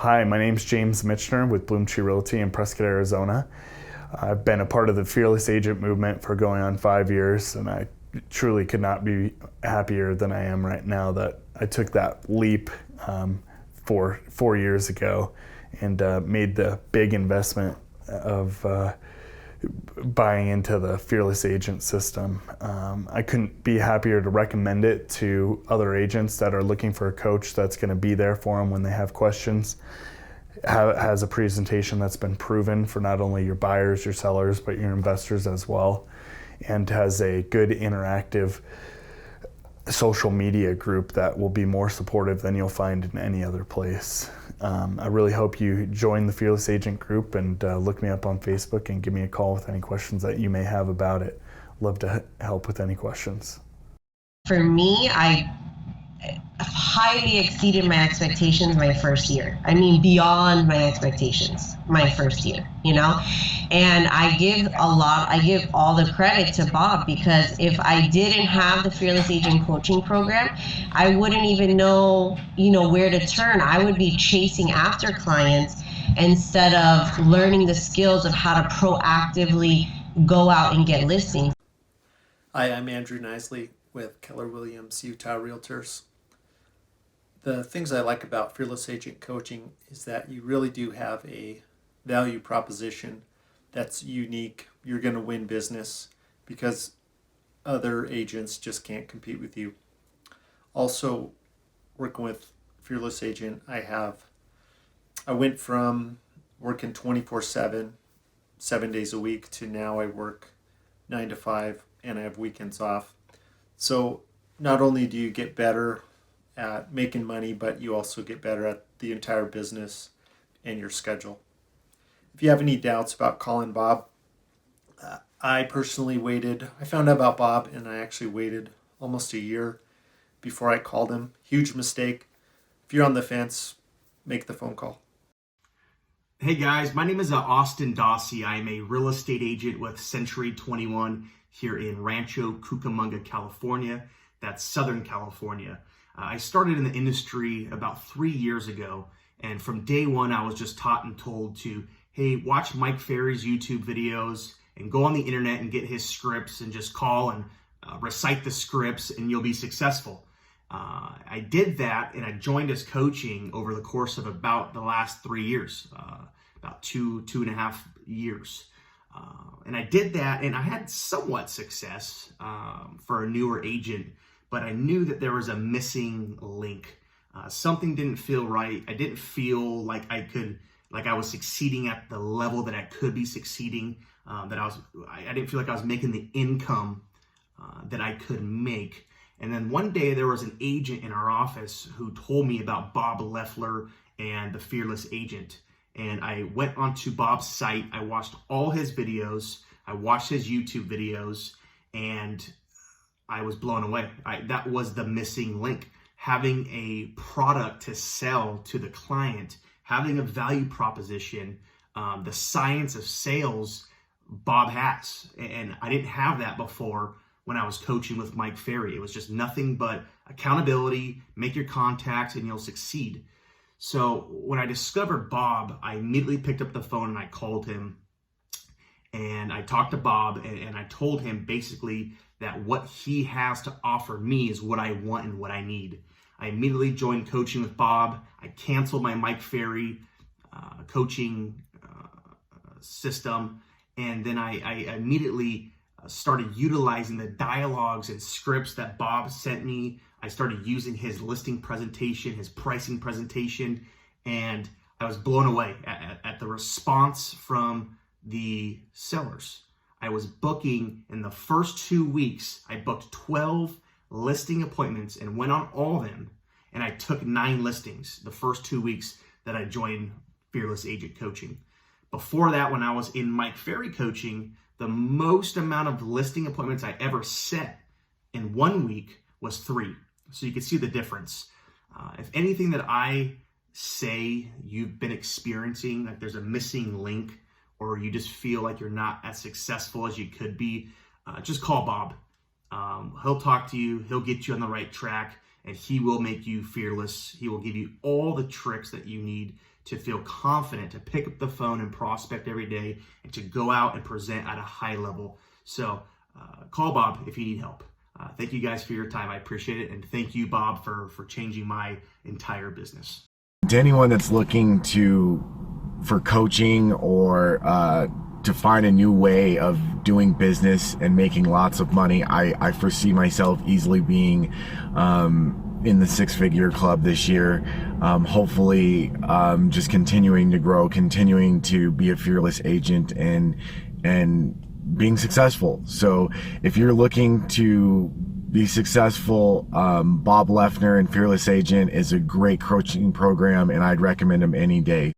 Hi, my name's James Mitchner with Bloom Tree Realty in Prescott, Arizona. I've been a part of the Fearless Agent movement for going on 5 years, and I truly could not be happier than I am right now that I took that leap 4 years ago and made the big investment of buying into the Fearless Agent system. I couldn't be happier to recommend it to other agents that are looking for a coach that's going to be there for them when they have questions. It has a presentation that's been proven for not only your buyers, your sellers, but your investors as well, and has a good interactive social media group that will be more supportive than you'll find in any other place. I really hope you join the Fearless Agent group and look me up on Facebook and give me a call with any questions that you may have about it. Love to help with any questions. For me, I highly exceeded my expectations my first year. I mean, beyond my expectations my first year, And I give all the credit to Bob, because if I didn't have the Fearless Agent coaching program, I wouldn't even know, where to turn. I would be chasing after clients instead of learning the skills of how to proactively go out and get listings. Hi, I'm Andrew Nisley with Keller Williams Utah Realtors. The things I like about Fearless Agent coaching is that you really do have a value proposition that's unique. You're going to win business because other agents just can't compete with you. Also, working with Fearless Agent, I went from working 24/7, 7 days a week, to now I work 9 to 5 and I have weekends off. So not only do you get better at making money, but you also get better at the entire business and your schedule. If you have any doubts about calling Bob, I personally I found out about Bob and I actually waited almost a year before I called him. Huge mistake. If you're on the fence, make the phone call. Hey guys, my name is Austin Dossie. I am a real estate agent with Century 21 here in Rancho Cucamonga, California. That's Southern California. I started in the industry about 3 years ago, and from day one I was just taught and told to, hey, watch Mike Ferry's YouTube videos and go on the internet and get his scripts and just call and recite the scripts and you'll be successful. I did that and I joined his coaching over the course of about the last 3 years, about two and a half years. And I did that and I had somewhat success for a newer agent, but I knew that there was a missing link. Something didn't feel right. I didn't feel like I was succeeding at the level that I could be succeeding. I didn't feel like I was making the income that I could make. And then one day there was an agent in our office who told me about Bob Loeffler and the Fearless Agent. And I went onto Bob's site. I watched all his videos. I watched his YouTube videos, and I was blown away. That was the missing link. Having a product to sell to the client, having a value proposition, the science of sales, Bob has. And I didn't have that before when I was coaching with Mike Ferry. It was just nothing but accountability, make your contacts, and you'll succeed. So when I discovered Bob, I immediately picked up the phone and I called him. And I talked to Bob and I told him basically that what he has to offer me is what I want and what I need. I immediately joined coaching with Bob. I canceled my Mike Ferry coaching system. And then I immediately started utilizing the dialogues and scripts that Bob sent me. I started using his listing presentation, his pricing presentation, and I was blown away at the response from the sellers. I was booking in the first 2 weeks. I booked 12 listing appointments and went on all of them. And I took 9 listings the first 2 weeks that I joined Fearless Agent coaching. Before that, when I was in Mike Ferry coaching, the most amount of listing appointments I ever set in 1 week was 3. So you can see the difference. If anything that I say you've been experiencing, like there's a missing link, or you just feel like you're not as successful as you could be, just call Bob. He'll talk to you, he'll get you on the right track, and he will make you fearless. He will give you all the tricks that you need to feel confident to pick up the phone and prospect every day and to go out and present at a high level. So call Bob if you need help. Thank you guys for your time. I appreciate it. And thank you, Bob, for changing my entire business. To anyone that's looking for coaching or to find a new way of doing business and making lots of money, I foresee myself easily being in the six-figure club this year. Hopefully, just continuing to grow, continuing to be a fearless agent and being successful. So if you're looking to be successful, Bob Loeffler and Fearless Agent is a great coaching program, and I'd recommend them any day.